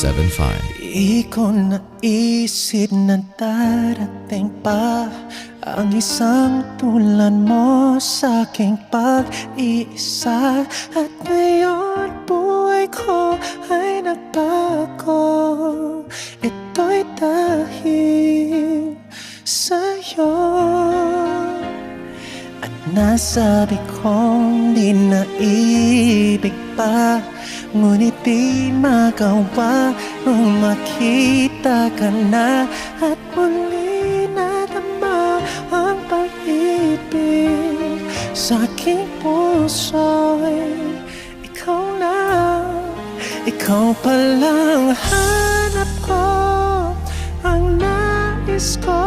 0917-829-0975. Di ko naisip na darating pa ang isang tulad mo sa aking pag-iisa. At ngayon buhay ko ay nagbago. Ito'y dahil sa'yo. At nasabi kong di naibig pa, ngunit di magawa nung makita ka na. At muli nadama ang pag-ibig sa aking puso'y ikaw na. Ikaw palang hanap ko, ang nais ko